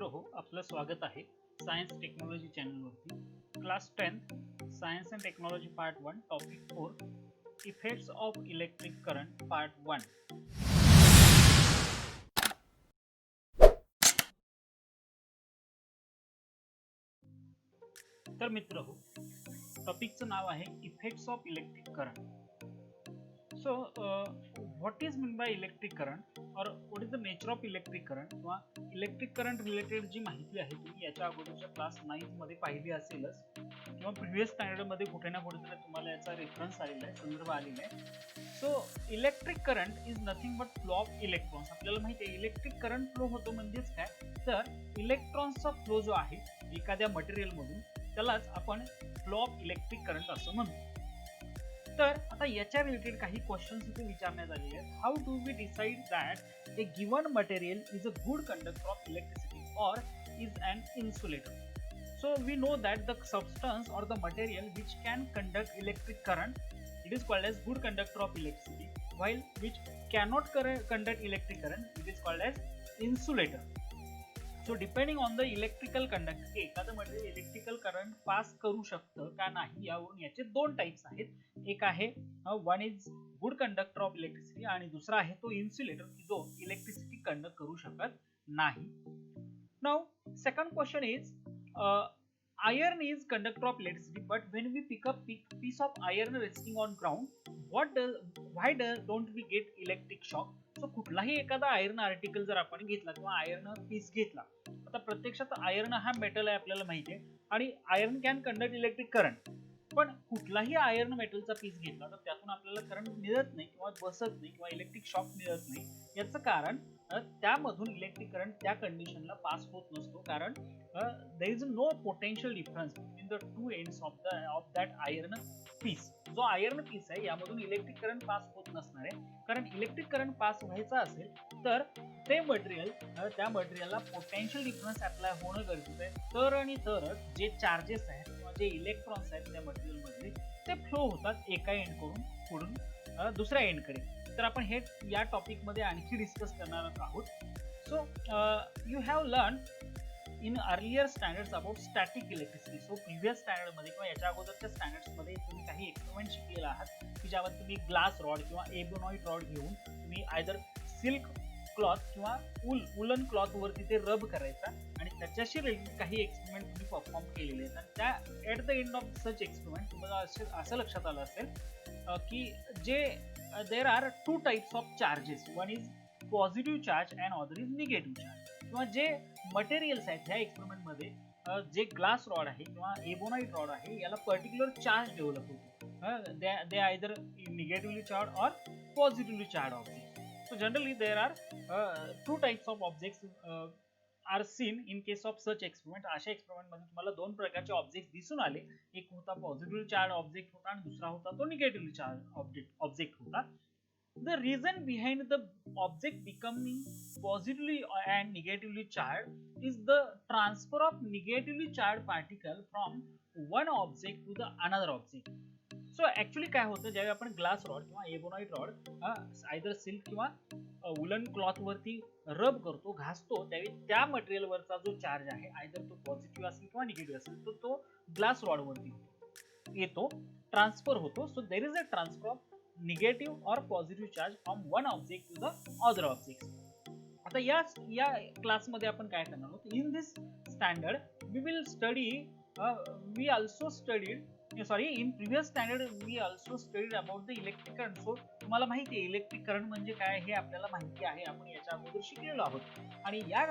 मित्र हो, आपलं स्वागत आहे सायन्स टेक्नॉलॉजी चॅनलवरती. Class 10 science and technology part 1 topic 4 effects of electric current part 1. तर मित्र हो, टॉपिकचं नाव आहे effects of electric current. So, what is meant by electric current or what is the nature of electric current किंवा electric current related जी माहिती आहे तुम्ही याच्या अगोदरच्या क्लास 9 मध्ये पाहिली असेलच किंवा प्रिव्हियस स्टँडर्ड मध्ये कुठे ना कुठेतरी तुम्हाला याचा रेफरन्स आलेला आहे, संदर्भ आलेला आहे. So electric current is nothing but flow of electrons. आपल्याला माहिती आहे इलेक्ट्रिक करंट फ्लो होतो म्हणजेच काय, तर इलेक्ट्रॉन्सचा फ्लो जो आहे एखाद्या मटेरियल मधून त्यालाच आपण फ्लो ऑफ इलेक्ट्रिक करंट असं म्हणतो. तर आता याच्या रिलेटेड काही क्वेश्चन्स इथे विचारण्यात आलेले आहेत. How do we decide that a given material is a good conductor of electricity or is an insulator? So we know that the substance or the material which can conduct electric current, it is called as good conductor of electricity, while which cannot conduct electric current, it is called as insulator. So depending on the electrical conductor, एखादं material electrical current pass करू शकतं का नाही यावरून याचे दोन types आहेत. एक आहे one is good conductor of electricity आणि दुसरा आहे तो इन्सुलेटर की जो इलेक्ट्रिसिटी कंडक्ट करू शकत नाही. Now second question is iron is conductor of electricity, but when we pick up piece of iron resting on ground, why don't we get electric shock? So कुठलाही एखादा आयर्न आर्टिकल जर आपण घेतला किंवा iron piece घेतला, आता प्रत्यक्षात iron हा मेटल आहे आपल्याला माहिती आहे आणि iron can conduct electric current. पण कुठलाही आयर्न मेटलचा पीस घेतला तर त्यातून आपल्याला करंट मिळत नाही किंवा बसत नाही किंवा इलेक्ट्रिक शॉक मिळत नाही. याचं कारण त्यामधून इलेक्ट्रिक करंट त्या कंडिशनला पास होत नसतो, कारण there is no potential difference between the two ends of that iron piece. जो आयर्न पीस आहे यामधून इलेक्ट्रिक करंट पास होत नसणार आहे, कारण इलेक्ट्रिक करंट पास व्हायचा असेल तर ते मटेरियल त्या मटेरियलला पोटेन्शियल डिफरन्स अप्लाय होणं गरजेचं आहे. तर आणि तरच जे चार्जेस आहेत किंवा जे इलेक्ट्रॉन्स आहेत त्या मटेरियल मध्ये ते फ्लो होतात एका एंड करून पुढून दुसऱ्या एंड कडे. तर आपण हे या टॉपिक मध्ये आणखी डिस्कस करणार आहोत. So you have learn in earlier standards about static electricity. So previous standard मध्ये किंवा याच्या अगोदरच्या स्टँडर्ड्स मध्ये तुम्ही काही एक्सपेरिमेंट शिकलेला आहात की ज्यामध्ये तुम्ही ग्लास रॉड किंवा एबोनॉइड रॉड घेऊन तुम्ही आयदर सिल्क क्लॉथ किंवा वुलन क्लॉथ वरती ते रब करायचा आणि त्याच्याशी रिलेटेड काही एक्सपेरिमेंट तुम्ही परफॉर्म केलेले आहेत. आणि त्या at the end of such experiment तुम्हाला असं लक्षात आलं असेल की जे there are two types of charges. One is positive charge and other is negative charge. किंवा जे मटेरियल्स आहेत ह्या एक्सपेरिमेंट मध्ये जे ग्लास रॉड आहे किंवा एबोनाइट रॉड आहे याला पर्टिक्युलर चार्ज डेव्हलप होतो. दे आयदर निगेटिव्हली चार्ज और positively charge object. So generally there are two types of objects are seen in case of such experiment. अशा एक्सपेरिमेंट मध्ये तुम्हाला दोन प्रकारचे ऑब्जेक्ट दिसून आले. एक होता पॉझिटिव्हली चार्ज ऑब्जेक्ट होता आणि दुसरा होता तो निगेटिव्हली चार्ज ऑब्जेक्ट होता. The reason behind the object becoming positively and negatively charged is the transfer of negatively charged particle from one object to the another object. So actually काय होतं, ज्यावेळी आपण ग्लास रॉड किंवा ebonite rod either silk किंवा woollen cloth वरती रब करतो, घासतो, त्यावेळी त्या मटेरियल वरचा जो चार्ज आहे आयदर तो पॉझिटिव्ह असेल किंवा निगेटिव्ह असेल तो ग्लास रॉड वरती येतो, ट्रान्सफर होतो. So there is a transfer of negative or positive charge from one object to the other object. आता या क्लास मध्ये आपण काय करणार आहोत, in this standard we will study we also studied in previous standard we also studied about the electric current. So तुम्हाला माहिती आहे इलेक्ट्रिक करंट म्हणजे काय हे आपल्याला माहिती आहे, आपण याच्या अगोदर शिकलेलो आहोत. आणि या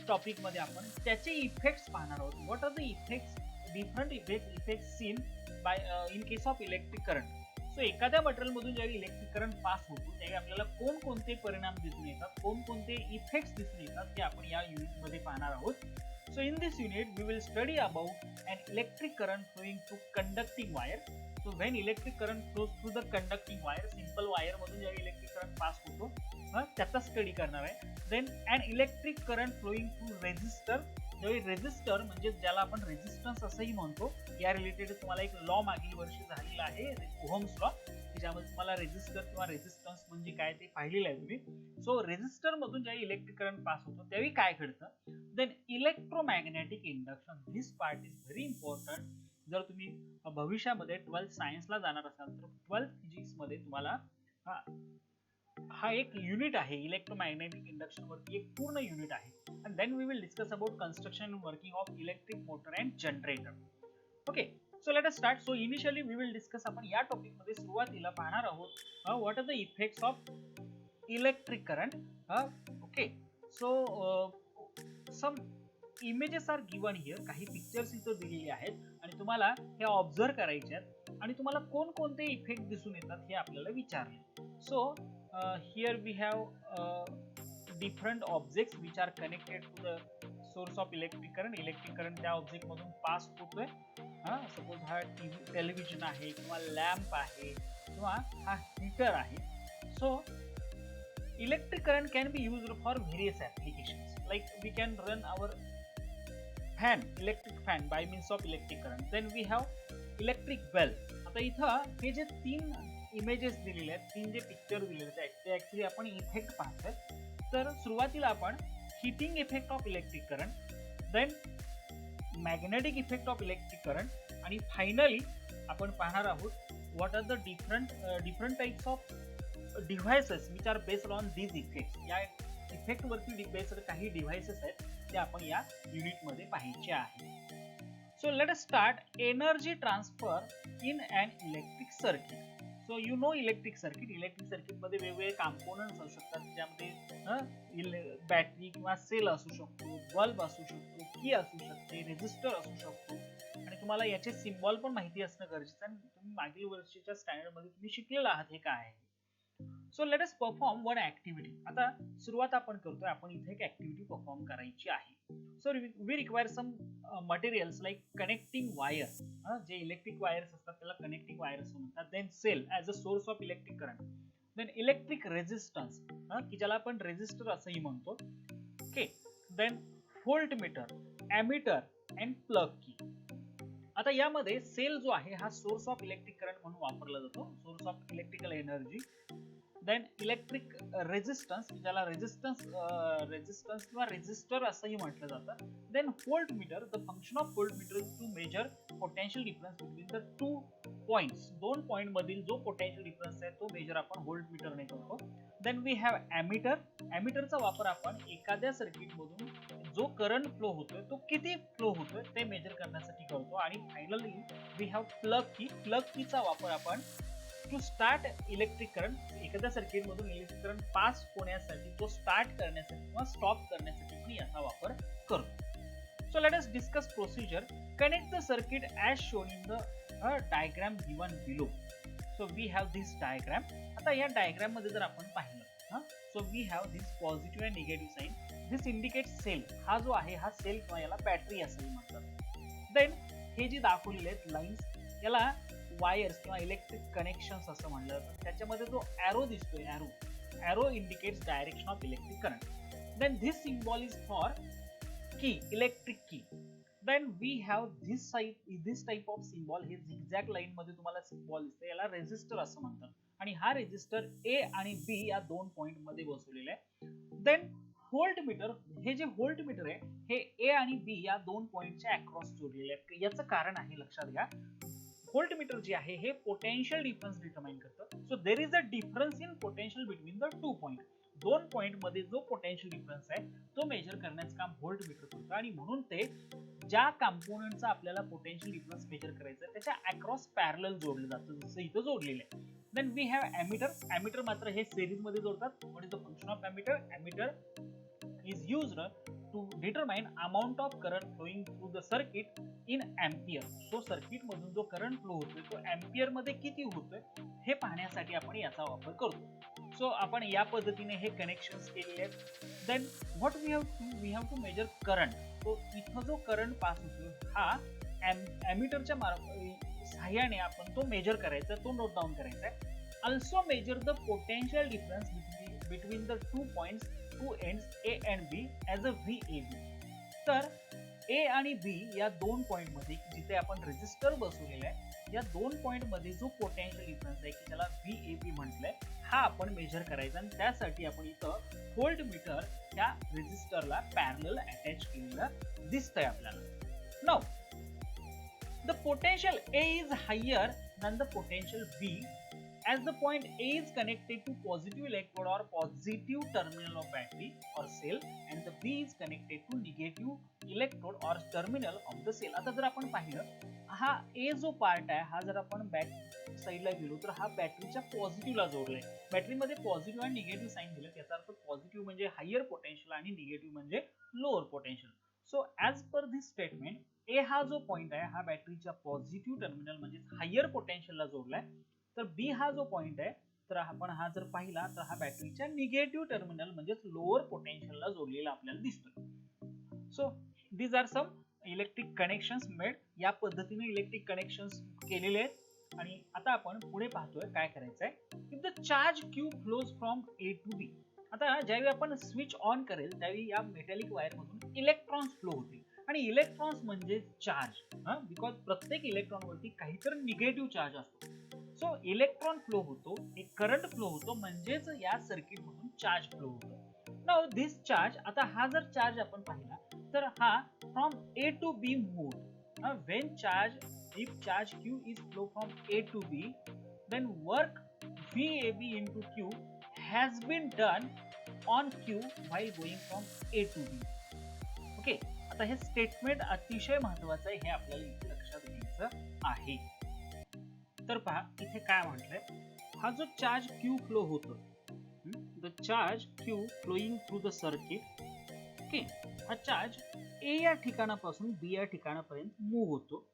टॉपिक मध्ये आपण त्याचे इफेक्ट्स पाहणार आहोत. What are the effects, different effect seen by in case of electric current. So एखाद्या मटेरियल मधून ज्यावेळी इलेक्ट्रिक करंट पास होतो त्यावेळी आपल्याला कोणकोणते परिणाम दिसून येतात, कोणकोणते इफेक्ट्स दिसून येतात ते आपण या युनिट मध्ये पाहणार आहोत. So in this unit we will study about an electric current flowing through conducting wire. So when electric current flows through the conducting wire, simple wire मधून ज्यावेळी इलेक्ट्रिक करंट पास होतो त्याचा स्टडी करणार आहे. Then an electric current flowing through resistor. ज्यावेळी resistor म्हणजे ज्याला आपण रेझिस्टन्स असंही म्हणतो, या रिलेटेड तुम्हाला एक लॉ मागील वर्षी झालेला आहे ओहम्स लॉ, ज्यामध्ये तुम्हाला रेझिस्टर किंवा रेझिस्टन्स म्हणजे काय ते पाहिलेलं आहे तुम्ही. सो रेझिस्टर मधून ज्यावेळी इलेक्ट्रिक करंट पास होतो त्यावेळी काय घडतं, then electromagnetic induction, this part is very important. जर तुम्ही भविष्यामध्ये 12th सायन्सला जाणार असाल तर 12th फिजिक्स मध्ये तुम्हाला हा एक युनिट आहे, इलेक्ट्रोमॅग्नेटिक इंडक्शन वरती एक पूर्ण युनिट आहे. and then we will discuss about construction and working of electric motor and generator. okay, so let us start. So initially we will discuss, आपण या टॉपिक मध्ये सुरुवातीला पाहणार आहोत what are the effects of electric current. okay, so some images are given here, काही pictures इथे दिलेले आहेत आणि तुम्हाला हे ऑब्झर्व करायचे आहेत आणि तुम्हाला कोणकोणते इफेक्ट दिसून येतात हे आपल्याला विचारले. So here we have different objects which are connected to the source of electric current. Electric current त्या ऑब्जेक्ट मधून पास होतोय. सपोज हा टेलिव्हिजन आहे किंवा लॅम्प आहे किंवा हा हीटर आहे. So electric current can be used for various applications, like we can run our fan, electric fan by means of electric current. Then we have electric bell. आता इथं हे जे तीन इमेजेस दिलेले आहेत, तीन जे पिक्चर दिलेले आहेत ते ऍक्च्युली आपण इफेक्ट पाहतोय. तर सुरुवातीला आपण heating effect of electric current, then magnetic effect of electric current आणि फायनली आपण पाहणार आहोत what are the different types of devices which are based on these effects. या इफेक्ट वरती बेस्ड काही डिव्हाइसेस आहेत ते आपण या युनिट मध्ये पाहायचे आहे. So let us start energy transfer in an electric circuit. So you know electric circuit मध्ये वेगवेगळे कॉम्पोनंट्स असू शकतात, ज्यामध्ये बॅटरी किंवा सेल असू शकतो, बल्ब असू शकतो, की असू शकते, रेजिस्टर असू शकतो आणि तुम्हाला याचे सिम्बॉल पण माहिती असणं गरजेचं आहे. तुम्ही मागील वर्षीच्या स्टँडर्ड मध्ये तुम्ही शिकलेला आहात हे काय आहे. सो लेट अस परफॉर्म वन ऍक्टिव्हिटी. आता सुरुवात आपण करतोय, आपण इथे एक ऍक्टिव्हिटी परफॉर्म करायची आहे. So we require some materials like connecting wire, जे इलेक्ट्रिक वायर्स असतात त्याला कनेक्टिंग वायर्स म्हणतात. Then cell as a source of electric current, then electric resistance की ज्याला आपण रेजिस्टर असंही म्हणतो. Okay, then voltmeter, ammeter and plug key. आता यामध्ये सेल जो आहे हा सोर्स ऑफ इलेक्ट्रिक करंट म्हणून वापरला जातो, source of electrical energy. Then electric resistance, ज्याला रेजिस्टन्स किंवा रेजिस्टर असंही म्हटलं जातं. Then voltmeter, the function of voltmeter is to measure potential difference between the two points. दोन पॉइंट मधील जो पोटेन्शियल डिफरन्स आहे तो मेजर आपण व्होल्टमीटरने करतो. Then we have ammeter. एमीटरचा वापर आपण एखाद्या सर्किट मधून जो करंट फ्लो होतोय तो किती फ्लो होतोय ते मेजर करण्यासाठी करतो. आणि फायनली वी हॅव प्लग की. प्लग कीचा वापर आपण टू स्टार्ट इलेक्ट्रिक करंट, एखाद्या सर्किट मधून इलेक्ट्रिक करंट पास होण्यासाठी, तो स्टार्ट करण्यासाठी किंवा स्टॉप करण्यासाठी आपण याचा वापर करतो. So let us discuss procedure. Connect the circuit as shown in the diagram given below. So we have this diagram. आता या डायग्राम मध्ये जर आपण पाहिलं, so we have this positive and negative sign. This indicate cell. हा जो आहे हा सेल किंवा याला बॅटरी असंही म्हणतात. देन हे जे दाखवलेले आहेत लाईन्स, याला वायर्स किंवा इलेक्ट्रिक कनेक्शन्स असं म्हणलं जातं. त्याच्यामध्ये जो एरो दिसतोय, arrow indicates direction of electric current. Then this symbol is for key, electric key. Then we have this type of symbol. हे झिगझॅग लाईन मध्ये तुम्हाला सिम्बॉल दिसते, याला रेजिस्टर असं म्हणतात. आणि हा रेजिस्टर ए आणि बी या दोन पॉइंट मध्ये बसवलेला आहे. देन व्होल्टमीटर, हे जे व्होल्टमीटर आहे हे ए आणि बी या दोन पॉइंटच्या अक्रॉस जोडलेले आहे. याचं कारण आहे, लक्षात घ्या. व्होल्टमीटर जे आहे हे पोटेन्शियल डिफरन्स डिटरमाइन करतं. So there is a difference in potential between the two point. दोन पॉइंट मध्ये जो पोटेन्शियल डिफरन्स आहे तो मेजर करण्याचं काम व्होल्टमीटर करतं. आणि म्हणून ते ज्या कंपोनेंटचा आपल्याला पोटेन्शियल डिफरन्स मेजर करायचा आहे त्याच्या अक्रॉस पॅरलल जोडलं जातं, जसं इथं जोडलेलं आहे. Then we have ammeter. Ammeter मात्र हे सिरीज मध्ये जोडतात. What is the function of ammeter? Ammeter is used to determine amount of current flowing through the circuit in ampere. So circuit मधून जो करंट फ्लो होतोय तो एम्पियर मध्ये किती होतोय हे पाहण्यासाठी आपण याचा वापर करतो. सो आपण या पद्धतीने हे कनेक्शन्स केलेले आहेत. Then what we have to measure current. तो इथं जो करंट पास होतोय हा एमीटरच्या सहाय्याने आपण तो मेजर करायचा, तो नोट डाऊन करायचा आहे. Also measure the potential difference between the two points, two ends A and B as a VAB. तर ए आणि बी या दोन पॉइंट मध्ये जिथे आपण रेजिस्टर बसवलेला आहे या दोन पॉइंट मध्ये जो पोटेन्शियल डिफरन्स आहे की ज्याला VAB म्हटलंय हा आपण मेजर करायचा आणि त्यासाठी आपण इथं व्होल्ट मीटर या रेजिस्टरला पॅरलल अटॅच केलेलं दिसतंय आपल्याला. Now the potential A is higher than the potential B as the point A is connected to positive electrode or positive terminal of battery or cell and the B is connected to negative electrode or terminal of the cell. आता जर आपण पाहिलं हा A जो part आहे हा जर आपण बॅक साईडला गेलो तर हा बॅटरीच्या पॉझिटिव्हला जोडलाय. बॅटरीमध्ये पॉझिटिव्ह आणि निगेटिव्ह साईन दिले त्याचा अर्थ पॉझिटिव्ह म्हणजे हायर पोटेन्शियल आणि निगेटिव्ह म्हणजे lower potential. So as per this statement A हा जो पॉइंट आहे हा बॅटरीच्या पॉझिटिव्ह टर्मिनल म्हणजे हायर पोटेन्शियलला जोडलाय तर बी हा जो पॉइंट आहे तर आपण हा जर पाहिला तर हा बॅटरीच्या निगेटिव्ह टर्मिनल म्हणजे लोअर पोटेन्शियलला जोडलेला आपल्याला दिसतोय. So these are some electric connections made. या पद्धतीने इलेक्ट्रिक कनेक्शन्स केलेले आहेत आणि आता आपण पुढे पाहतोय काय करायचंय. If the charge Q flows from A to B. आता ज्यावेळी आपण स्विच ऑन करेल त्यावेळी या मेटॅलिक वायर मधून इलेक्ट्रॉन्स फ्लो होतील आणि इलेक्ट्रॉन्स म्हणजे चार्ज बिकॉज प्रत्येक इलेक्ट्रॉन वरती काहीतरी निगेटिव्ह चार्ज असतो. सो इलेक्ट्रॉन फ्लो होतो एक करंट फ्लो होतो म्हणजेच या सर्किट मधून चार्ज फ्लो होतो. नाउ दिस चार्ज आता हा जर चार्ज आपण पाहिला तर हा from A to B move. When charge if charge Q is flow from A to B then work VAB into Q has been done on Q while going from A to B. Okay, आता हे statement अतिशय महत्वाचं आहे हे आपल्याला इथे लक्षात घ्यायचं आहे. तर पहा इथे काय म्हटलंय हा जो चार्ज Q फ्लो होतो the charge Q flowing through the circuit. Okay, हा चार्ज A या ठिकाणापासून B या ठिकाणापर्यंत मूव्ह होतो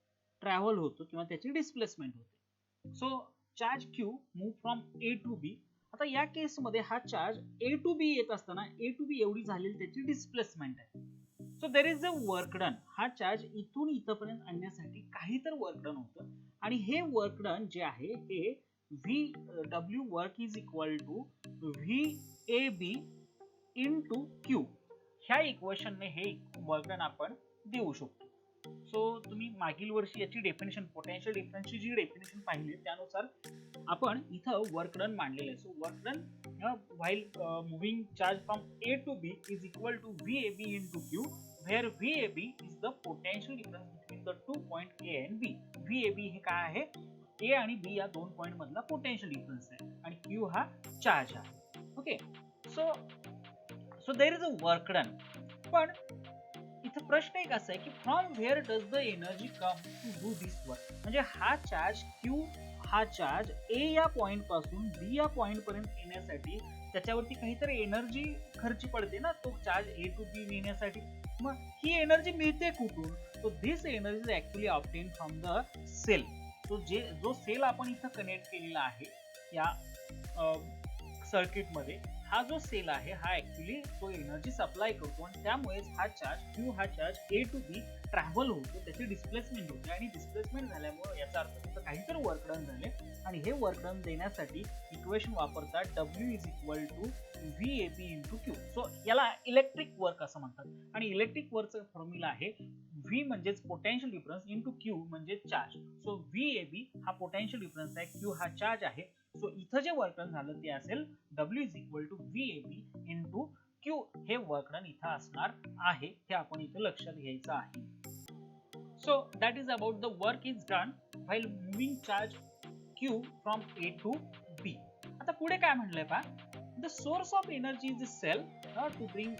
ट्रॅव्हल होतो किंवा त्याची डिस्प्लेसमेंट होते. So charge Q move from A to B. आता या केस मध्ये हा चार्ज A टू B येत असताना A टू B एवढी झालेली त्याची डिस्प्लेसमेंट आहे. So there is a work done. हा चार्ज इथून इथपर्यंत आणण्यासाठी काहीतरी वर्क डन होतं आणि हे वर्क डन जे आहे हे VW work is equal to VAB into Q. ह्या इक्वेशनने हे वर्क डन आपण देऊ शकतो. सो तुम्ही मागील वर्षी याची डेफिनेशन पोटेन्शियल डिफरन्सची जी डेफिनेशन पाहिली त्यानुसार आपण इथं वर्क डन मांडलेलं आहे. So work done while moving charge from A to B is equal to VAB into Q where VAB is the potential difference between the two point A and B. VAB हे काय आहे A आणि B या दोन point मधला potential difference आहे आणि Q हा चार्ज आहे. Okay, so there is a work done. पण इथे प्रश्न एक असा आहे की from where does the energy come to do this work. म्हणजे हा चार्ज Q हा चार्ज A या पॉइंट पासून B या पॉइंट पर्यंत येण्यासाठी त्याच्यावरती काहीतरी एनर्जी खर्ची पडते ना तो चार्ज A टू B नेण्यासाठी. मग ही एनर्जी मिळते कुठून. So this energy is actually obtain from the cell. So जो सेल आपण इथं कनेक्ट केलेला आहे या सर्किट मध्ये हा जो सेल आहे हा ऍक्च्युअली तो एनर्जी सप्लाय करतो आणि त्यामुळेच हा चार्ज Q हा charge A to B travel होतो त्याची डिस्प्लेसमेंट होते आणि डिस्प्लेसमेंट झाल्यामुळे याचा अर्थ तिथं काहीतरी वर्क डन झाले आणि हे वर्क डन देण्यासाठी इक्वेशन वापरतात W is equal to VAB into Q. So याला इलेक्ट्रिक वर्क असं म्हणतात आणि इलेक्ट्रिक वर्कचा फॉर्म्युला आहे V म्हणजेच पोटेन्शियल डिफरन्स इंटू Q म्हणजे चार्ज. सो VAB हा पोटेन्शियल डिफरन्स आहे Q हा चार्ज आहे. सो इथं जे वर्क डन झालं ते असेल W is equal to VAB into Q. हे वर्क डन इथं असणार आहे हे आपण इथं लक्षात घ्यायचं आहे. So that is about the work is done while moving charge Q from A to B. आता पुढे काय म्हणलंय पहा the source of energy is the cell to bring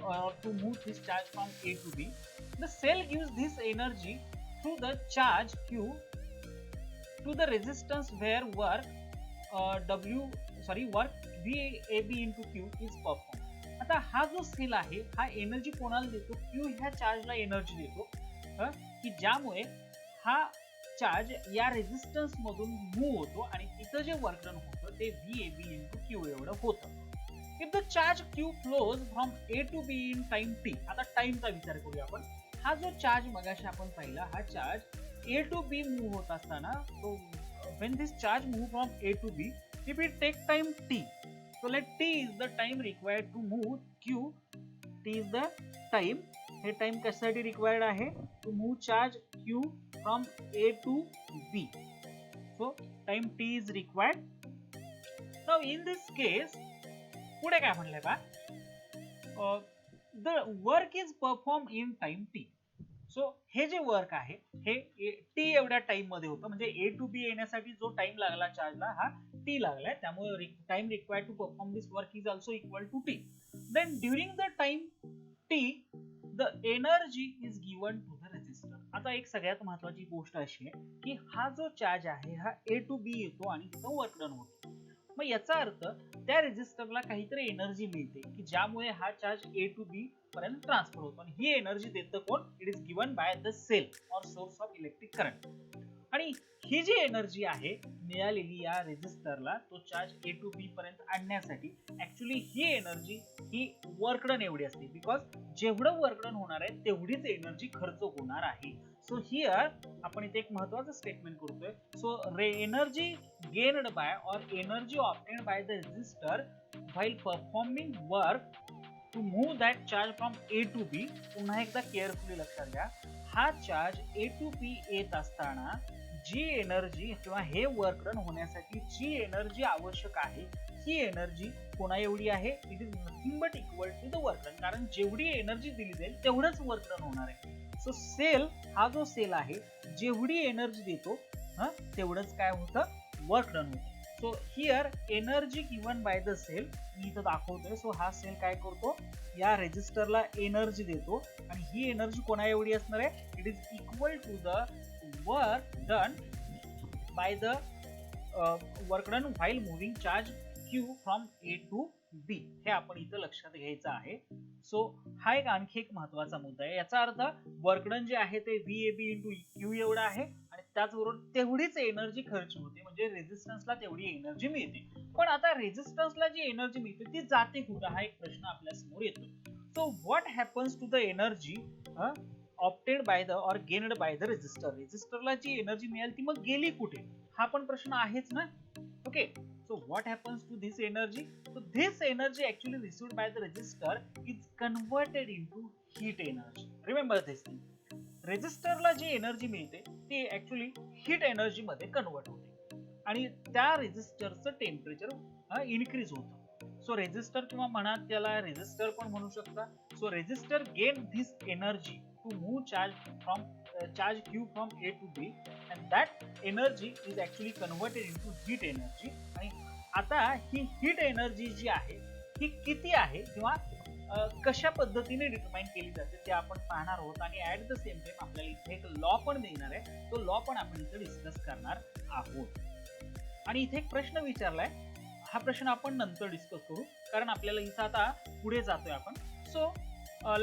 to move this charge from A to B. The cell gives this energy through the charge Q to the resistance where work work VAB into Q is performed. आता हा जो sale आहे हा energy कोणाला देतो Q ह्या चार्जला energy देतो की ज्यामुळे हा चार्ज या रेजिस्टन्स मधून मूव्ह होतो आणि तिथं जे वर्क डन होतं ते VAB into Q एवढं होतं. If the charge Q flows from A to B in time t. आता टाइमचा विचार करूया आपण. हा जो चार्ज मगाशी आपण पाहिला हा charge A to B move होत असताना so when this charge move from A to B if it take time t. So let t is the time required to move Q. T is the time हे time कशासाठी required आहे? To move charge Q from A to B. So time T is required. Now in this case पुढे काय म्हणलंय का? The work is performed in time T. So हे जे work आहे हे टी एवढ्या टाइम मध्ये होतं, म्हणजे ए टू बी येण्यासाठी जो टाइम लागला चार्जला हा टी लागलाय, त्यामुळे time required to perform this work is also equal to T. Then during the time T the energy is given to the resistor. आता एक सगळ्यात महत्वाची गोष्ट अशी आहे की हा जो चार्ज आहे हा ए टू बी येतो आणि तिथं वर्क डन होतो. मग याचा अर्थ त्या रेजिस्टरला काहीतरी एनर्जी मिळते की ज्यामुळे हा चार्ज ए टू बी पर्यंत ट्रान्सफर होतो, आणि ही एनर्जी देतं कोण? It is given by the cell or source of electric current. आणि ही जी एनर्जी आहे मिळालेली या रेजिस्टरला तो चार्ज ए टू बी पर्यंत आणण्यासाठी, ऍक्च्युली ही एनर्जी ही वर्क डन एवढी असते, बिकॉज जेवढं वर्क डन होणार आहे तेवढीच एनर्जी खर्च होणार आहे. सो हियर आपण इथे एक महत्वाचं स्टेटमेंट करतोय. So energy gained by or energy obtained by the resistor while performing work to move that charge from A to B. पुन्हा एकदा केअरफुली लक्षात घ्या, हा चार्ज ए टू बी येत असताना जी एनर्जी किंवा हे वर्क डन होण्यासाठी जी एनर्जी आवश्यक आहे ही एनर्जी कोणा एवढी आहे? It is nothing but equal to the work done. कारण जेवढी एनर्जी दिली जाईल तेवढंच वर्क डन होणार आहे. सो सेल हा जो सेल आहे जेवढी एनर्जी देतो तेवढंच काय होतं? वर्क डन होतं. So here energy given by the sale मी इथं दाखवतोय. सो हा सेल काय करतो? या रेजिस्टरला एनर्जी देतो, आणि ही एनर्जी कोणा एवढी असणार आहे? It is equal to the work done by the work done while moving charge Q from A to B. हे आपण इथं लक्षात घ्यायचं आहे. सो हा एक आणखी एक महत्वाचा मुद्दा आहे. याचा अर्थ वर्क डन जे आहे ते VAB इंटू Q एवढं आहे, आणि त्याचबरोबर तेवढीच एनर्जी खर्च होते, म्हणजे रेजिस्टन्सला तेवढी एनर्जी मिळते. पण आता रेजिस्टन्सला जी एनर्जी मिळते ती जाते कुठं? हा एक प्रश्न आपल्या समोर येतो. So what happens to the energy obtained by the or gained by the resistor. रेजिस्टरला जी एनर्जी मिळाली ती मग गेली कुठे? हा पण प्रश्न आहेच ना. Okay, so what happens to this energy? So this energy actually received by the resistor is converted into heat energy. Remember this thing. रेजिस्टरला जी एनर्जी मिळते ती ऍक्च्युली हीट एनर्जी मध्ये कन्वर्ट होते, आणि त्या रेजिस्टरचं टेम्परेचर इनक्रीज होतं. सो रेजिस्टर किंवा म्हणा त्याला रेजिस्टर पण म्हणू शकता. So resistor gain this energy to move charge Q from A to B, and that energy is actually converted into heat energy. आणि आता ही हीट एनर्जी जी आहे ही किती आहे किंवा कशा पद्धतीने डिटरमाइन केली जाते ते आपण पाहणार आहोत, आणि ऍट द सेम टाइम आपल्याला इथे एक लॉ पण देणार आहे. तो लॉ पण आपण इथे डिस्कस करणार आहोत. आणि इथे एक प्रश्न विचारलाय, हा प्रश्न आपण नंतर डिस्कस करू, कारण आपल्याला इथं आता पुढे जातोय आपण. So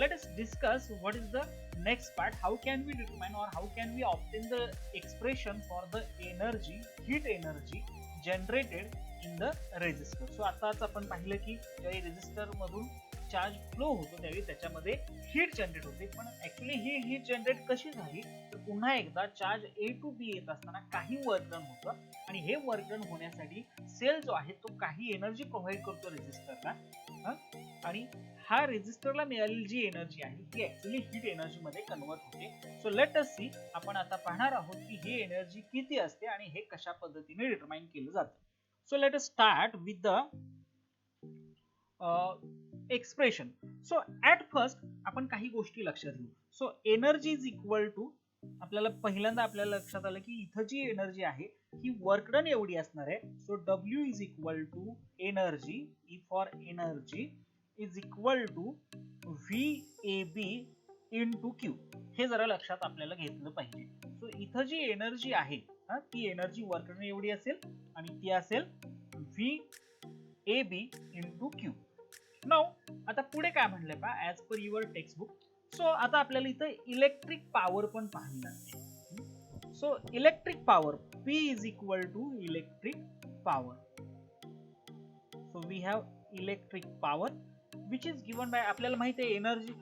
let us discuss what is the next part. How can we determine or how can we obtain the expression for the energy, heat energy generated in the resistor. So आताच आपण पाहिलं की ज्यावेळी रेजिस्टर मधून charge flow होतो त्यावेळी त्याच्यामध्ये heat generate होते, पण ऍक्च्युली ही हीट जनरेट कशी झाली तर पुन्हा एकदा चार्ज ए टू बी येत असताना काही वर्क डन होतं, आणि हे वर्क डन होण्यासाठी सेल जो आहे तो काही एनर्जी प्रोव्हाइड करतो रेजिस्टरला, आणि हा रेजिस्टरला मिळालेली जी एनर्जी आहे ती ऍक्च्युली हीट एनर्जी मध्ये कन्वर्ट होते. सो लेट अस सी, आपण आता पाहणार आहोत की ही एनर्जी किती असते आणि हे कशा पद्धतीने डिटरमाइन केलं जातं. So let us start with the expression. So at first आपण काही गोष्टी लक्षात घेऊ. So energy is equal to, आपल्याला पहिल्यांदा आपल्याला लक्षात आलं की इथं जी एनर्जी आहे ही वर्क डन एवढी असणार आहे. So W is equal to energy, E for energy is equal to VAB into Q. हे जरा लक्षात आपल्याला घेतलं पाहिजे. सो इथं जी एनर्जी आहे ती एनर्जी वर्क डन एवढी असेल, आणि ती असेल VAB इंटू Q. नाउ आता पुढे काय म्हणलंय पहा, as per your text book. So आता आपल्याला इथं इलेक्ट्रिक पॉवर पण पाहावी लागते. So electric power P is equal to electric power. So we have electric power which is given by, आपल्याला माहिती आहे एनर्जी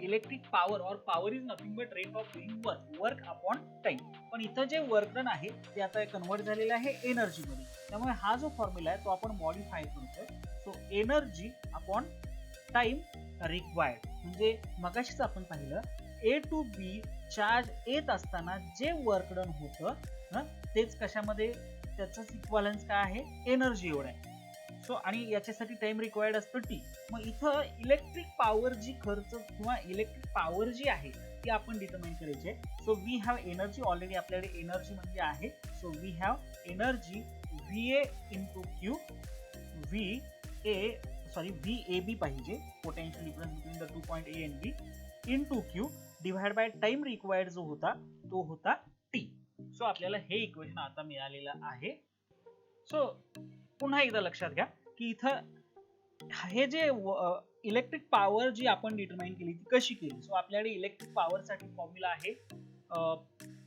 इलेक्ट्रिक पॉवर और power is nothing but rate of doing work upon time. पण इथं जे work done आहे ते आता कन्वर्ट झालेलं आहे एनर्जी मध्ये, त्यामुळे हा जो फॉर्म्युला आहे तो आपण मॉडिफाय करतोय. So energy upon time required, म्हणजे मगाशीच आपण पाहिलं A to B चार्ज येत असताना जे वर्क डन होतं तेच कशामध्ये, त्याचंच इक्वलन्स काय आहे, एनर्जी एवढं आहे. सो आणि याच्यासाठी टाइम रिक्वायर्ड असतो टी. मग इथं इलेक्ट्रिक पॉवर जी खर्च किंवा इलेक्ट्रिक पॉवर जी आहे ती आपण डिटरमाइन करायची आहे. So we have energy, already आपल्याकडे एनर्जी म्हणजे आहे. So we have energy VA into Q, VAB पाहिजे, potential difference between the 2 point A and B into Q divide by time required जो होता तो होता टी. सो आपल्याला हे इक्वेशन आता मिळालेलं आहे. सो पुन्हा एकदा लक्षात घ्या की इथं हे जे इलेक्ट्रिक पॉवर जी आपण डिटरमाइन केली ती कशी केली. सो आपल्याकडे इलेक्ट्रिक पॉवर साठी फॉर्म्युला आहे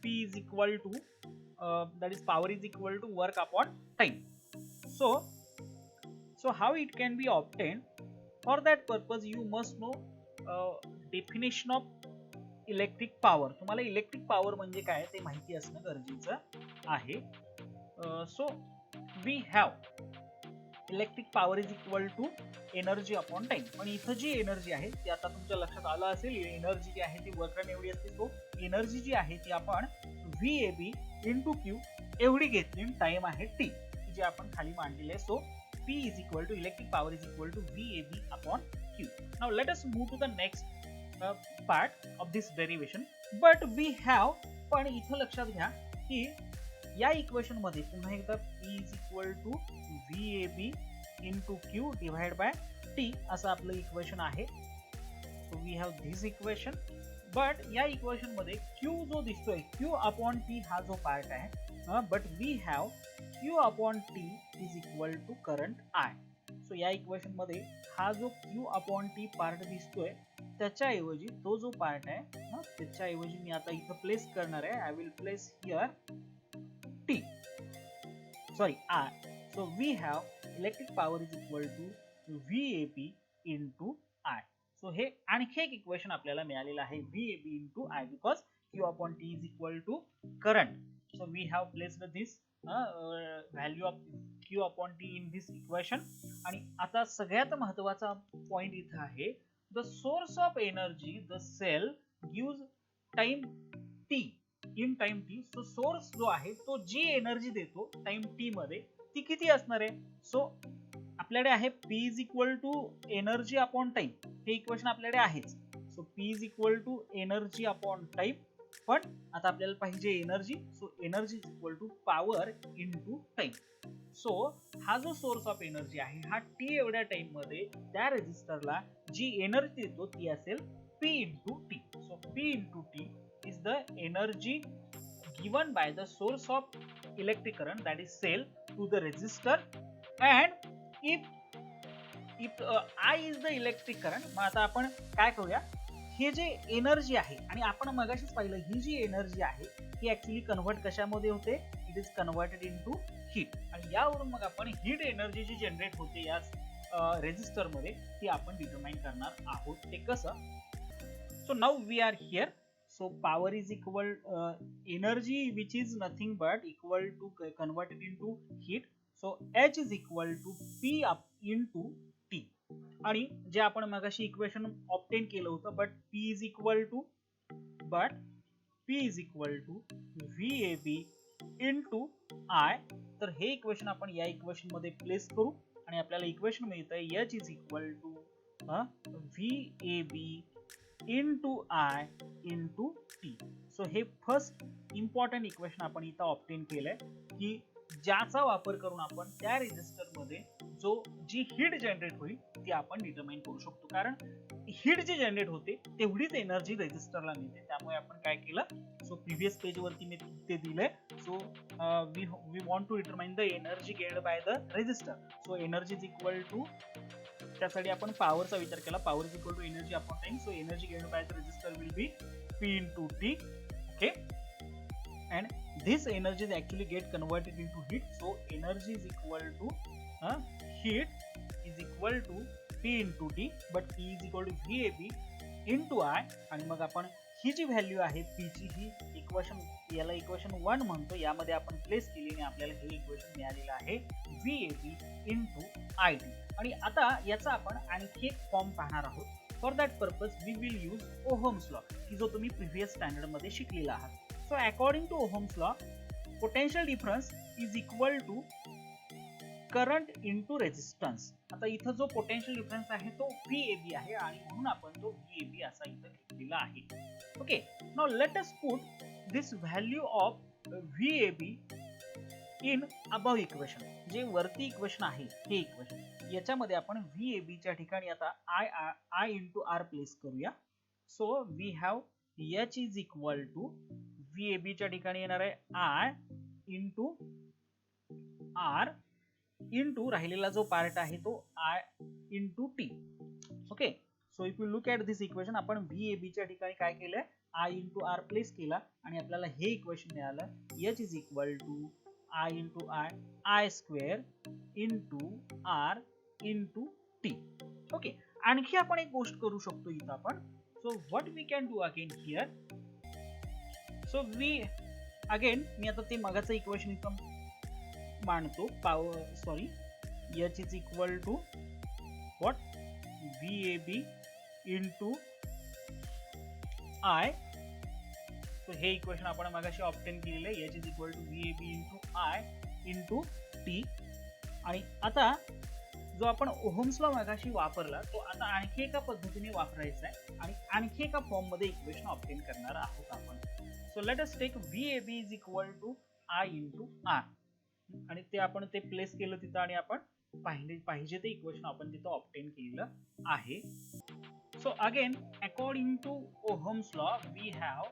P is equal to that is power is equal to work upon time. So how it can be obtained? For that purpose you must know definition of electric power. तुम्हाला electric power म्हणजे काय ते माहिती असणं गरजेचं आहे. So we have electric power is equal to energy upon time. पण इथं जी एनर्जी आहे ती आता तुमच्या लक्षात आलं असेल, एनर्जी जी आहे ती वर्क डन एवढी असते. सो एनर्जी जी आहे ती आपण VAB इंटू क्यू एवढी घेतली, टाइम आहे टी जी आपण खाली मांडलेली आहे. So P is equal to electric power is equal to VAB upon Q. Now let us move to the next part of this derivation. But we have, पण इथं लक्षात घ्या की या इक्वेशन मध्ये पुन्हा एकदा P is equal to VAB into Q divide by T असं आपलं इक्वेशन आहे. So we have this equation. But या इक्वेशन मध्ये Q जो दिसतोय, Q अपॉन T हा जो पार्ट आहे, but we have Q upon T is equal to current I. So या इक्वेशन मध्ये हा जो Q अपॉन T पार्ट दिसतोय त्याच्याऐवजी तो जो पार्ट आहे त्याच्याऐवजी मी आता इथं प्लेस करणार आहे. I will place here T, sorry I. So we have electric power is equal to VAB into I. So हे आणखी एक इक्वेशन आपल्याला मिळालेलं आहे VAB into I because Q upon T is equal to current. So we have placed this value of Q upon T in this equation. आणि आता सगळ्यात महत्त्वाचा पॉइंट इथं आहे, the source of energy the cell gives time T in time T. So source जो आहे तो जी energy देतो टाइम T मध्ये ती किती असणार आहे. सो आपल्याकडे आहे P is equal to energy upon time, हे इक्वेशन आपल्याकडे आहेच. So P is equal to energy upon time, पण आता आपल्याला पाहिजे energy. So energy is equal to power into time. So हा जो सोर्स ऑफ एनर्जी आहे हा T एवढ्या टाइम मध्ये त्या रेजिस्टरला जी एनर्जी देतो ती असेल P into T. So P into T is the energy given by the source of electric current, that is cell, to the resistor. And if I is the electric current, मग आता आपण काय करूया, हे जे एनर्जी आहे आणि आपण मगाशीच पाहिलं ही जी एनर्जी आहे ही ऍक्च्युली कन्वर्ट कशामध्ये होते, it is converted into heat. आणि यावरून मग आपण हीट एनर्जी जी जनरेट होते या रेजिस्टर मध्ये ती आपण डिटरमाइन करणार आहोत. ते कसं. So now we are here. So power is equal energy which is nothing but equal to converted into heat. So H is equal to P up into T. आणि जे आपण मगाशी इक्वेशन ऑब्टेन केलं होतं, but P is equal to VAB into I. तर हे equation आपण या इक्वेशन मध्ये प्लेस करू आणि आपल्याला इक्वेशन मिळतंय H is equal to VAB into I into T. So हे फर्स्ट इम्पॉर्टंट इक्वेशन आपण इथं ऑब्टेन केलंय की ज्याचा वापर करून आपण त्या रेजिस्टर मध्ये जी हीट जनरेट होईल ती आपण डिटरमाइन करू शकतो. कारण हीट जी जनरेट होते तेवढीच एनर्जी रेजिस्टरला मिळते. त्यामुळे आपण काय केलं, सो प्रिव्हियस पेज वरती मी ते दिलंय. So we want to determine the energy gained by the resistor. So energy is equal to, त्यासाठी आपण पॉवरचा विचार केला, power is equal to energy upon time. So energy gained by the resistor will be P into T. Okay, and this energy is actually get converted into heat. So energy is equal to heat is equal to P into T, but P is equal to VAB into I. आणि मग आपण ही जी value आहे P ची, ही equation, याला equation 1 म्हणतो, यामध्ये आपण place केली आणि आपल्याला हे इक्वेशन मिळालेलं आहे VAB into IT. आणि आता याचा आपण आणखी एक फॉर्म पाहणार आहोत. For that purpose we will use Ohm's law, की जो तुम्ही प्रिव्हियस स्टँडर्ड मध्ये शिकलेला आहात. So according to Ohm's law, potential difference is equal to current into resistance. आता इथं जो पोटेन्शियल डिफरन्स आहे तो VAB आहे आणि म्हणून आपण तो VAB असा इथं घेतलेला आहे. Okay, now let us put this value of VAB in above equation. जे वरती इक्वेशन आहे हे इक्वेशन, याच्यामध्ये आपण VAB च्या ठिकाणी आता I इंटू R प्लेस करूया. So we have H is equal to VAB च्या ठिकाणी येणार आहे I इंटू R इंटू राहिलेला जो पार्ट आहे तो I into T. Okay, so if you look at this equation, आपण VAB च्या ठिकाणी काय केलंय, I इंटू R प्लेस केला आणि आपल्याला हे इक्वेशन मिळालं H is equal to I into I square into R into T. Okay, आणखी आपण एक गोष्ट करू शकतो इथं आपण. So what we can do again here. So मी आता ते मगाचं इक्वेशन इथं मांडतो. H is equal to what, VAB into I. So हे इक्वेशन आपण मगाशी ऑब्टेन केलेलं आहे. H is equal to VAB into I into T. आणि आता जो आपण ओहम्स लॉ मगाशी वापरला तो आता आणखी एका पद्धतीने वापरायचा आहे आणि आणखी एका फॉर्म मध्ये इक्वेशन ऑब्टेन करणार आहोत आपण. So let us take VAB is equal to I into R आणि ते आपण ते प्लेस केलं तिथं आणि आपण पाहिजे ते इक्वेशन आपण तिथं ऑब्टेन केलेलं आहे. So again according to Ohm's law we have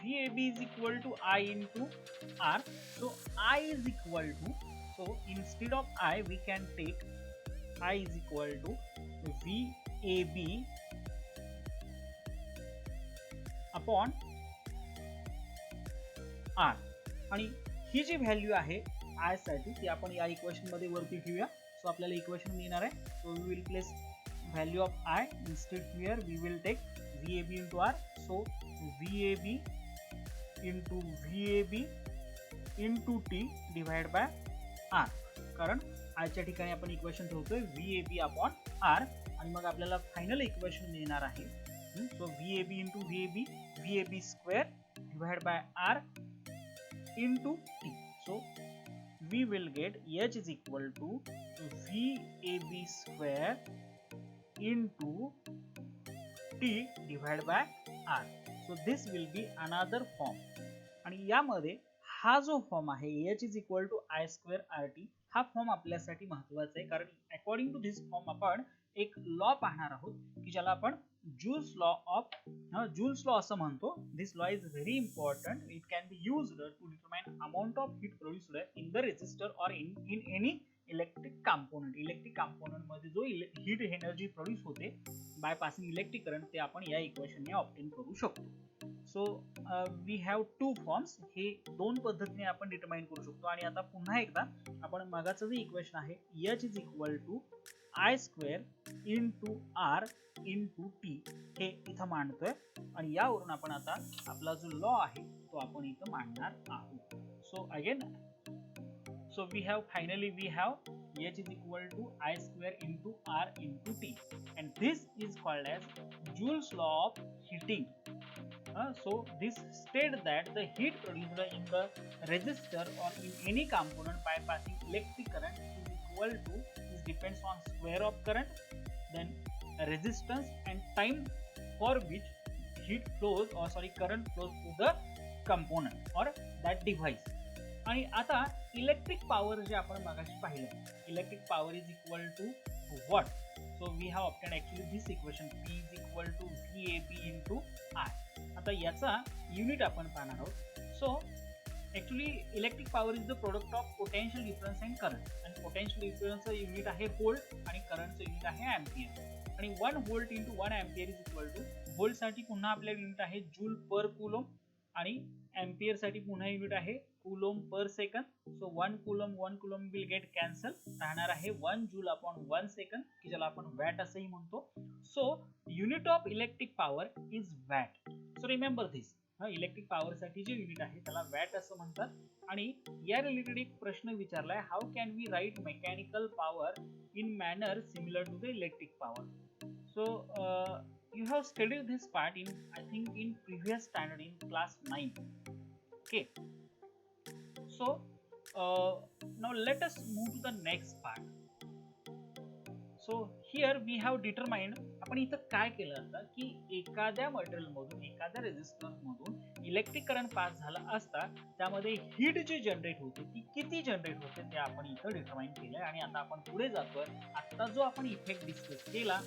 VAB is equal to I into R. So I is equal to, so instead of I we can take I is equal to VAB upon R. आणि ही जी value आहे I साठी ती आपण या equation मध्ये वरती ठेवूया. सो आपल्याला इक्वेशन मिळणार आहे. So we will place value of I instead here we will take VAB into R. So VAB into VAB into T divided by R. कारण I च्या ठिकाणी आपण इक्वेशन ठेवतोय VAB upon R आणि मग आपल्याला फायनल इक्वेशन मिळणार आहे. So VAB into VAB square divided by R into T. So we will get H is equal to VAB square into T divided by R. So this will be another form. आणि यामध्ये हा जो form आहे H is equal to I square RT, हा form आपल्यासाठी महत्वाचा आहे कारण अकॉर्डिंग टू दिस फॉर्म आपण एक लॉ पाहणार आहोत की ज्याला आपण जूल्स लॉ असं म्हणतो. This law is very important. It can be used to determine amount of heat produced in the resistor or in any electric component. Electric component मध्ये जो हीट एनर्जी प्रोड्यूस होते बाय पासिंग इलेक्ट्रिक करंट ते आपण या इक्वेशनने obtain करू शकतो. So we have two forms. हे दोन पद्धतीने आपण डिटरमाइन करू शकतो. आणि आता पुन्हा एकदा आपण मागाचं जे इक्वेशन आहे H is equal to I square into R into T हे इथं मांडतोय आणि यावरून आपण आता आपला जो लॉ आहे तो आपण इथं मांडणार आहोत. So again so we have H is equal to I square into R into T and this is called as Joule's law of heating. So this states that the heat produced in the resistor or in any component by passing electric current is equal to, this depends on square of current, then resistance and time for which current flows to the component or that device. आणि आता electric power जे आपण मगाशी पाहिलं, electric power is equal to what. So we have obtain actually this equation P is equal to VAB into I. आता याचा unit आपण पाहणार आहोत. So actually electric power is the product of potential difference and current. आणि potential डिफरन्सचं unit आहे volt आणि करंटचं युनिट आहे अँपियर. आणि 1 volt into 1 ampere is equal to, volt साठी पुन्हा आपल्या युनिट आहे जूल पर कुलोम आणि अँपियर साठी पुन्हा युनिट आहे coulomb per second. So 1 coulomb will get cancel, राहणार आहे 1 जूल अपॉन 1 सेकंड की ज्याला आपण वॅट असंही म्हणतो. So unit of electric power is watt. So remember this. Electric power साठी जे युनिट आहे त्याला वॅट असं म्हणतात. आणि या रिलेटेड एक प्रश्न विचारलाय, how can we write mechanical power in manner similar to the electric power. So you have studied this part in, I think, in previous standard in class 9. Okay, so now let us move to the next part. So here we have determined, आपण इथं काय केलं असतं की एखाद्या material मधून, एखाद्या resistance मधून इलेक्ट्रिक करंट पास झाला असता त्यामध्ये हीट जी जनरेट होते ती किती जनरेट होते ते आपण इथं डिटरमाइन केलंय. आणि आता आपण पुढे जातोय. आता जो आपण इफेक्ट डिस्कस केला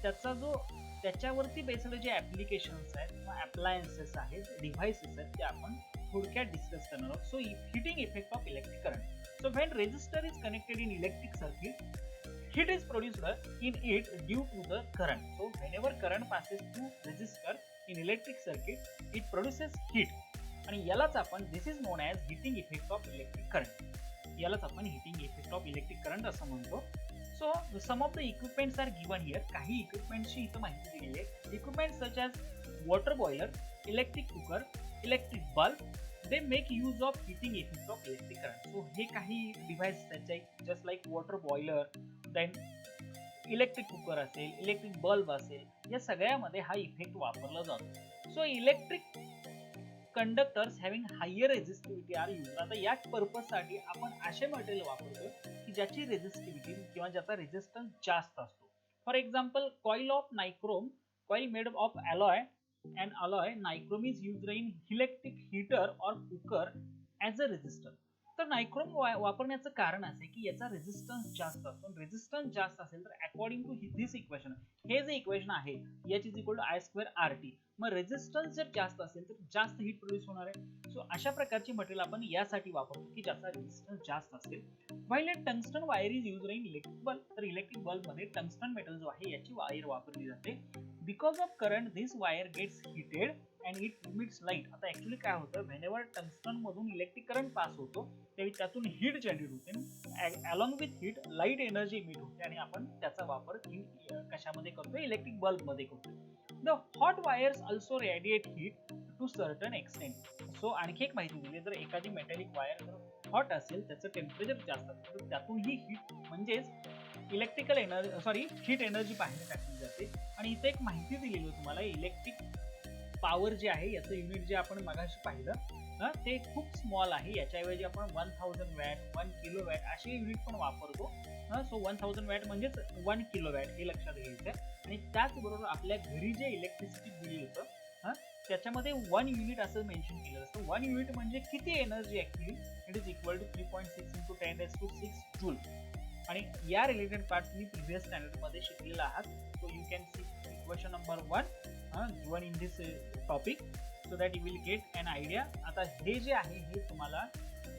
त्याचा जो त्याच्यावरती बेस्ड जे ऍप्लिकेशन्स आहेत किंवा अप्लायन्सेस आहेत, डिव्हाइसेस आहेत, ते आपण थोडक्यात डिस्कस करणार आहोत. So heating effect of electric current. So when resistor is connected in electric circuit, heat is produced in it due to the current. So whenever current passes through resistor in electric circuit, it produces heat. आणि यालाच आपण, this is known as heating effect of electric current. यालाच आपण heating effect of electric current असं म्हणतो. So some of the equipments are given here. काही equipmentsची इथं माहिती दिलेली आहे. Equipments such as water boiler, electric cooker, electric bulb, they make use of heating effect of electric current. So हे काही device त्याचे just like water boiler, then electric cooker असेल, electric bulb असेल, या सगळ्यामध्ये हा इफेक्ट वापरला जातो. So electric conductors having higher resistivity are use. आता या पर्पज साठी आपण असे मटेरियल वापरतो की ज्याची रेझिस्टिव्हिटी किंवा ज्याचा रेझिस्टन्स जास्त असतो. For example coil of nichrome, coil made of alloy and alloy nichrome is used in electric heater or cooker as a resistor. तर नायक्रोम वापरण्याचं कारण असे की याचा रेझिस्टन्स जास्त असतो. रेझिस्टन्स जास्त असेल तर अकॉर्डिंग टू दिस इक्वेशन, हे जे इक्वेशन आहे H is equal to I square RT, मग रेझिस्टन्स जर जास्त असेल तर जास्त हीट प्रोड्यूस होणार आहे. सो अशा प्रकारची मटेरियल आपण यासाठी वापरतो की ज्याचा रेझिस्टन्स जास्त असेल. While tungsten wire is used in electric bulb, तर इलेक्ट्रिक बल्ब मध्ये टंगस्टन मेटल जो आहे याची वायर वापरली जाते. Because of current this wire gets heated and it emits light. आता ऍक्च्युअली काय होतं, व्हेनेवर टंगस्टन मधून इलेक्ट्रिक करंट पास होतो त्यावेळी त्यातून हीट जनरेट होते. Along with heat light energy emit होते आणि आपण त्याचा वापर कशामध्ये करतो, इलेक्ट्रिक बल्ब मध्ये करतो. The hot wires also radiate heat to certain extent. So आणखी एक माहिती दिली, जर एखादी मेटॅलिक वायर जर हॉट असेल, त्याचं टेम्परेचर जास्त असेल तर त्यातून ही हीट म्हणजेच इलेक्ट्रिकल एनर्जी हीट एनर्जी बाहेर टाकली जाते. आणि इथे एक माहिती दिलेली आहे तुम्हाला, इलेक्ट्रिक पॉवर जे आहे याचं युनिट जे आपण मगाशी पाहिलं ते खूप स्मॉल आहे. याच्याऐवजी आपण 1000 वॅट, 1 किलो वॅट असे युनिट पण वापरतो. सो 1000 वॅट म्हणजेच 1 किलो वॅट हे लक्षात घ्यायचं. आणि त्याचबरोबर आपल्या घरी जे इलेक्ट्रिसिटी बिल होतं त्याच्यामध्ये 1 युनिट असं मेन्शन केलं असतं. 1 युनिट म्हणजे किती energy actually, it is equal to 3.6 into 10⁻⁶ joule. आणि या रिलेटेड पार्ट तुम्ही प्रिव्हियस स्टँडर्ड मध्ये शिकलेला आहात. So you can see question number 1 given in this topic so that you will get an idea. आता हे जे आहे हे तुम्हाला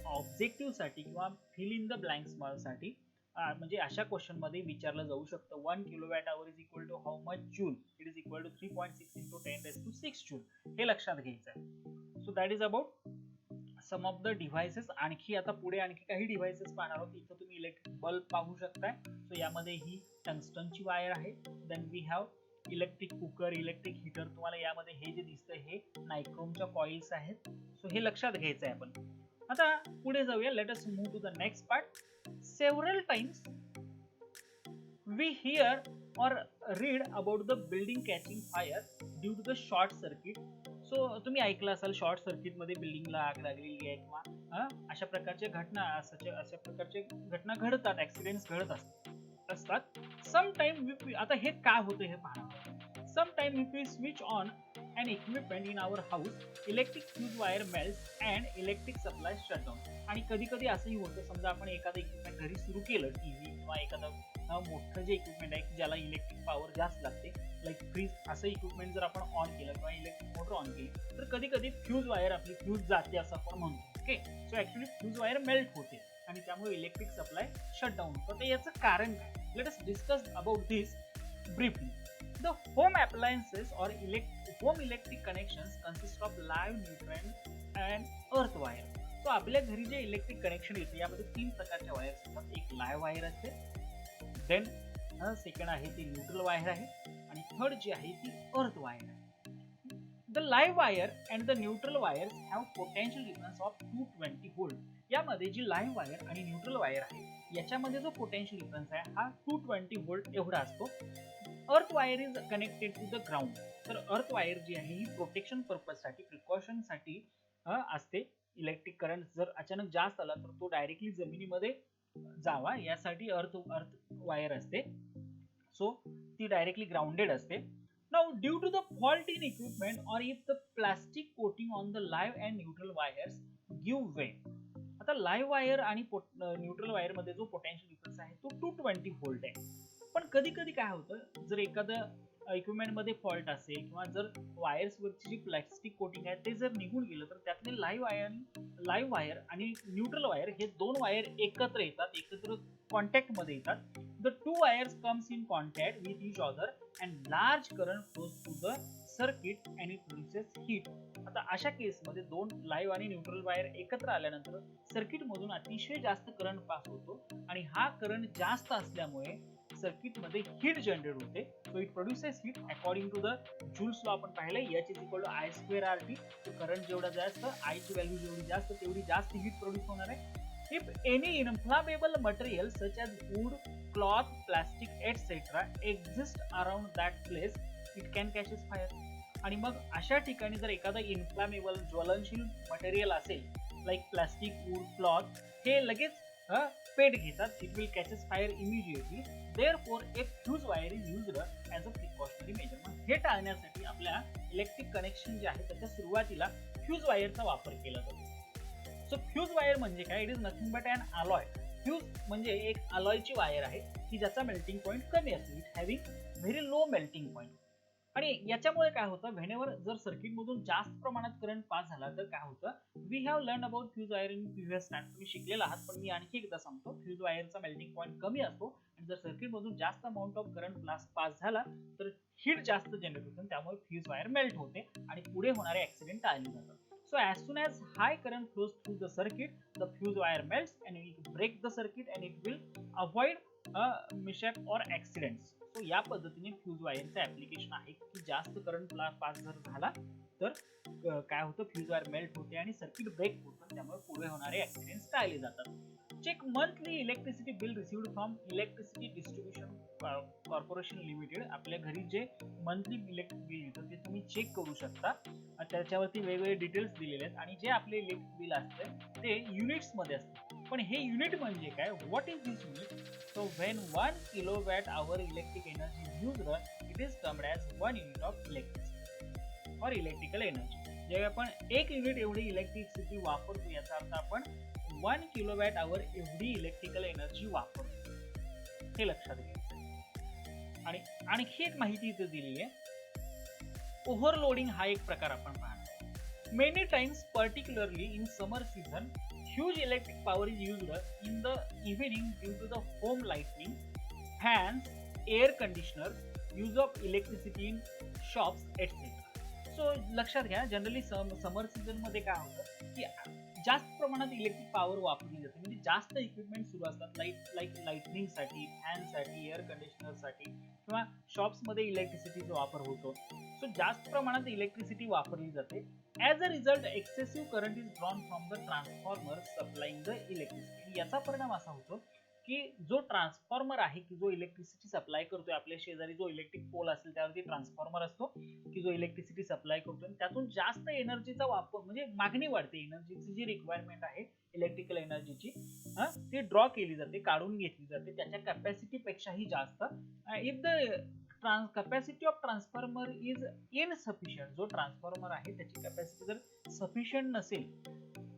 ऑब्जेक्टिव्ह साठी किंवा फिल इन द ब्लँक्स साठी म्हणजे अशा क्वेश्चन मध्ये विचारलं जाऊ शकतं. 1 kilowatt hour is equal to how much joule, it is equal to 3.6 into 10⁻⁶ joule, हे लक्षात घ्यायचं आहे. So that is about some of the devices. आणखी आता पुढे आणखी काही डिव्हाइसेस पाहणार आहोत. इथं तुम्ही इलेक्ट्रिक बल्ब पाहू शकताय. सो यामध्ये ही टंगस्टनची वायर आहे. Then we have electric cooker, electric heater. तुम्हाला यामध्ये हे जे दिसतंय हे नायक्रोमच्या कॉइल्स आहेत. सो हे लक्षात घ्यायचं आहे आपण. आता पुढे जाऊया. Let us move to the next part. Several times we hear or read about the building catching fire due to the short circuit. So तुम्ही ऐकलं असाल शॉर्ट सर्किट मध्ये बिल्डिंगला आग लागलेली आहे किंवा अशा प्रकारच्या घटना, अशा प्रकारचे घटना घडतात, ऍक्सिडेंट्स घडत असतात. समटाइम आता हे काय होतं हे पहा. Sometime if we switch on an equipment in our house, electric fuse wire melts and electric supply shut down. आणि कधी कधी असंही होतं, समजा आपण एखादं इक्विपमेंट घरी सुरू केलं, टीव्ही किंवा एखादं मोठं जे इक्विपमेंट आहे ज्याला इलेक्ट्रिक पॉवर जास्त लागते, लाईक फ्रीज, असं इक्विपमेंट जर आपण ऑन केलं किंवा इलेक्ट्रिक मोटर ऑन केली तर कधी कधी फ्यूज वायर आपली फ्यूज जाते असं आपण म्हणतो. Okay, so actually fuse wire melt होते आणि त्यामुळे इलेक्ट्रिक सप्लाय शट डाऊन होतं. तर याचं कारण काय? Late us discuss about this briefly. The home appliances or home electric connections consist of live, neutral and earth wire. So आपल्या घरी जे इलेक्ट्रिक कनेक्शन येते यामध्ये 3 प्रकारच्या वायर असतात. एक लाईव्ह वायर असते, देन सेकंड आहे ती न्यूट्रल वायर आहे आणि थर्ड जी आहे ती अर्थ वायर आहे. The live wire and the neutral wires have potential difference of 220 volt. यामध्ये जी लाईव्ह वायर आणि न्यूट्रल वायर आहे याच्यामध्ये जो पोटेन्शियल डिफरन्स आहे हा 220 व्होल्ट एवढा असतो. Earth wire is connected to the ground. तर अर्थ वायर जी आहे ही प्रोटेक्शन पर्पजसाठी, प्रिकॉशनसाठी असते. इलेक्ट्रिक करंट जर अचानक जास्त आला तर तो डायरेक्टली जमिनीमध्ये जावा यासाठी अर्थ वायर असते. सो ती डायरेक्टली ग्राउंडेड असते. Now due to the fault in equipment or if the plastic coating on the live and neutral wires give way. आता लाईव्ह वायर आणि न्यूट्रल वायर मध्ये जो पोटेन्शियल डिफरन्स आहे तो 220 volt आहे. पण कधी कधी काय होतं, जर एखादं इक्विपमेंट मध्ये फॉल्ट असेल किंवा जर वायर्स वरची जी प्लास्टिक कोटिंग आहे ते जर निघून गेलं तर त्यातले लाईव्ह वायर आणि न्यूट्रल वायर हे दोन वायर एकत्र येतात, एकत्र कॉन्टॅक्ट मध्ये येतात. The two wires comes in contact with each other and large current flows through the circuit and it produces heat. आता अशा केसमध्ये दोन लाईव्ह आणि न्यूट्रल वायर एकत्र आल्यानंतर सर्किट मधून अतिशय जास्त करंट पास होतो आणि हा करंट जास्त असल्यामुळे सर्किट मध्ये हीट जनरेट होते. So it produces heat according to the Joule's law आपण पाहिलं, H is equal to I square RT. Current जेवढा जास्त, I ची व्हॅल्यू जेवढी जास्त तेवढी जास्त हीट प्रोड्यूस होणार आहे. If any inflammable material such as wood, cloth, plastic, etc. exist around that place, it can catches fire. आणि मग अशा ठिकाणी जर एखादा इन्फ्लामेबल ज्वलनशील मटेरियल असेल, लाईक प्लास्टिक, वूड, क्लॉथ, हे लगेच पेट घेतात. It will catches fire immediately. Therefore A fuse wire is used as a precautionary measurement. हे टाळण्यासाठी आपल्या इलेक्ट्रिक कनेक्शन जे आहे त्याच्या सुरुवातीला फ्यूज वायरचा वापर केला जातो. सो फ्यूज वायर म्हणजे काय? It is nothing but an alloy. Fuse म्हणजे एक अलॉयची वायर आहे की ज्याचा मेल्टिंग पॉईंट कमी असतो. It having very low melting point. आणि याच्यामुळे काय होतं, व्हेनेवर जर सर्किट मधून जास्त प्रमाणात करंट पास झाला तर काय होतं, we have learn about fuse wire in previous time. तुम्ही शिकलेला आहात पण मी आणखी एकदा सांगतो. फ्यूज वायरचा मेल्टिंग पॉईंट कमी असतो आणि जर सर्किट मधून जास्त अमाऊंट ऑफ करंट पास झाला तर हीट जास्त जनरेट होते, त्यामुळे फ्यूज वायर मेल्ट होते आणि पुढे होणारे ऍक्सिडेंट टाळले जातात. So as soon as high current flows through the circuit, the fuse wire melts and it will break the circuit and it will avoid mishap or accidents. So या पद्धतीने fuse वायरचं application आहे की जास्त current pass जर झाला तर काय होतं, फ्यूज वायर मेल्ट होते आणि सर्किट ब्रेक होतं, त्यामुळे पुढे होणारे ऍक्सिडेंट्स टाळले जातात. Check monthly electricity bill received from electricity distribution corporation limited. आपल्या घरी जे मंथली इलेक्ट्रिक बिल येतं ते तुम्ही चेक करू शकता. त्याच्यावरती वेगवेगळे डिटेल्स दिलेले आहेत आणि जे आपले इलेक्ट्रिक बिल असते ते युनिट्स मध्ये असते. पण हे युनिट म्हणजे काय? What is this unit? So when 1 kilowatt hour electric energy is used, it is termed as 1 unit of electricity or electrical energy. जेव्हा आपण 1 युनिट एवढी इलेक्ट्रिसिटी वापरतो याचा अर्थ आपण 1 किलोवॅट आवर एवढी इलेक्ट्रिकल एनर्जी वापरतो. हे लक्षात घ्यायचं. आणि आणखी एक माहिती इथे दिली आहे, ओव्हरलोडिंग हा एक प्रकार आपण पाहतो. Many times particularly in summer season huge electric power is used in the evening due to the home lighting, fans, air conditioners, use of electricity in shops, etc. So लक्षात घ्या, जनरली समर season मध्ये काय होतं की जास्त प्रमाणात electric power वापरली जाते. म्हणजे जास्त इक्विपमेंट सुरू असतात, लाइटनिंग साठी, फॅन साठी, एअर कंडिशनर साठी किंवा शॉप्स मध्ये इलेक्ट्रिसिटीचा वापर होतो. सो जास्त प्रमाणात इलेक्ट्रिसिटी वापरली जाते. As a result excessive current is drawn from the transformer supplying the electricity. याचा परिणाम असा होतो की जो ट्रान्सफॉर्मर आहे की जो इलेक्ट्रिसिटी सप्लाय करतोय, आपल्या शेजारी जो इलेक्ट्रिक पोल असेल त्यावरती ट्रान्सफॉर्मर असतो की जो इलेक्ट्रिसिटी सप्लाय करतोय, त्यातून जास्त एनर्जीचा वापर म्हणजे मागणी वाढते. एनर्जीची जी रिक्वायरमेंट आहे इलेक्ट्रिकल एनर्जीची ती ड्रॉ केली जाते, काढून घेतली जाते त्याच्या कॅपॅसिटी पेक्षाही जास्त. If the capacity of transformer is insufficient, जो ट्रान्सफॉर्मर आहे त्याची कॅपॅसिटी जर सफिशियंट नसेल,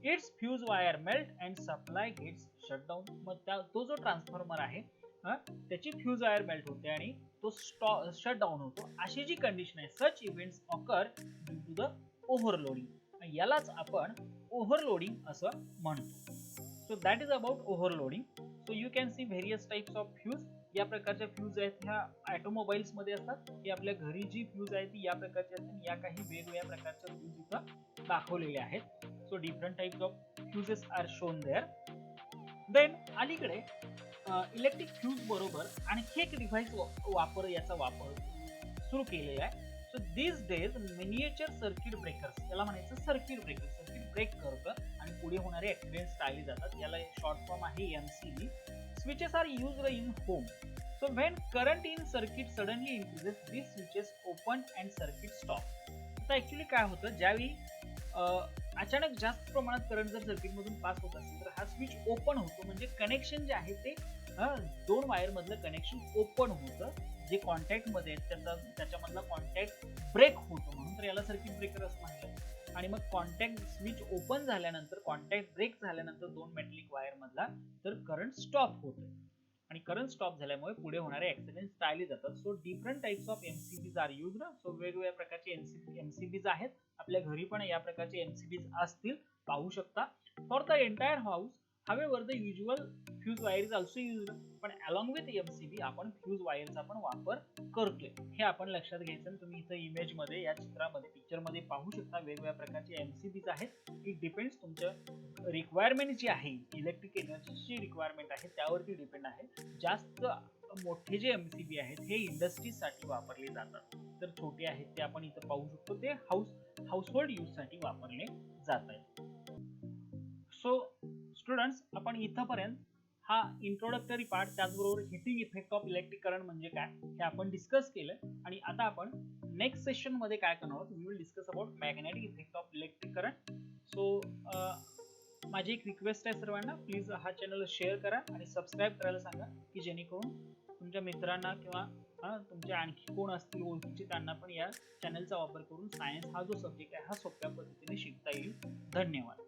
its fuse wire melt and supply gets shut down. मग तो जो ट्रान्सफॉर्मर आहे त्याची फ्यूज वायर मेल्ट होते आणि तो शट डाऊन होतो. अशी जी कंडिशन आहे, such events occur due to the overloading. यालाच आपण ओव्हरलोडिंग असं म्हणतो. So that is about overloading. So you can see various types of fuse. या प्रकारच्या फ्यूज आहेत ह्या ऑटोमोबाईल्स मध्ये असतात, की आपल्या घरी जी फ्यूज आहे ती या प्रकारची असतात. या काही वेगवेगळ्या प्रकारच्या फ्यूज इथं दाखवलेल्या आहेत. So different types of fuses are shown there. Then अलीकडे इलेक्ट्रिक फ्यूज बरोबर आणखी एक डिव्हाइस याचा वापर सुरू केलेला आहे. So this days miniature circuit breakers, याला म्हणायचं सर्किट ब्रेकर. सर्किट ब्रेक करतं आणि पुढे होणारे ऍक्सिडेंट्स टाळले जातात. याला शॉर्ट फॉर्म आहे MCB. Switches are used in home. So when current in circuit suddenly increases, these switches open and circuit stop. आता ऍक्च्युली काय होतं, ज्यावेळी अचानक जास्त प्रमाणात करंट जर सर्किट मधून पास होत असेल तर हा स्विच ओपन होतो, म्हणजे कनेक्शन जे आहे ते दोन वायर मधलं कनेक्शन ओपन होतं, जे कॉन्टॅक्ट मध्ये त्याच्यामधला कॉन्टॅक्ट ब्रेक होतो, म्हणून तर याला सर्किट ब्रेकर असं म्हणतात. आणि मग कॉन्टॅक्ट स्विच ओपन झाल्यानंतर, कॉन्टॅक्ट ब्रेक झाल्यानंतर दोन मेटलिक वायर मधला तर करंट स्टॉप होतो, आणि करंट स्टॉप झाल्यामुळे पुढे होणारे ऍक्सिडेंट टाळले जातात. So different types of MCBs are used. So वेगवेगळ्या प्रकारचे एमसीबीज आहेत. आपल्या घरी पण या प्रकारचे एमसीबीज असतील, पाहू शकता. For the entire house however the usual fuse wire is also used, पण along with MCB आपण फ्यूज वायरचा पण वापर करतोय, हे आपण लक्षात घ्यायचं. तुम्ही इथं इमेज मध्ये, या चित्रामध्ये, पिक्चर मध्ये पाहू शकता वेगवेगळ्या प्रकारचे एमसीबीज आहेत. इट डिपेंड्स तुमच्या रिक्वायरमेंट जी आहे, इलेक्ट्रिक एनर्जीची रिक्वायरमेंट आहे त्यावरती डिपेंड आहे. जास्त मोठे जे एमसीबी आहेत हे इंडस्ट्रीजसाठी वापरले जातात, तर छोटे आहेत ते आपण इथं पाहू शकतो, ते हाऊसहोल्ड यूज साठी वापरले जात आहेत. सो स्टुडंट्स, आपण इथपर्यंत हा इंट्रोडक्टरी पार्ट, त्याचबरोबर heating effect of electric current म्हणजे काय हे आपण डिस्कस केलं. आणि आता आपण नेक्स्ट सेशन मध्ये काय करणार आहोत, we will discuss about magnetic effect of electric current. So माझी एक रिक्वेस्ट आहे सर्वांना, प्लीज हा चॅनल शेअर करा आणि सबस्क्राईब करायला सांगा, की जेणेकरून तुमच्या मित्रांना किंवा तुमच्या आणखी कोण असतील ओळखीचे त्यांना पण या चॅनलचा वापर करून सायन्स हा जो सब्जेक्ट आहे हा सोप्या पद्धतीने शिकता येईल. धन्यवाद.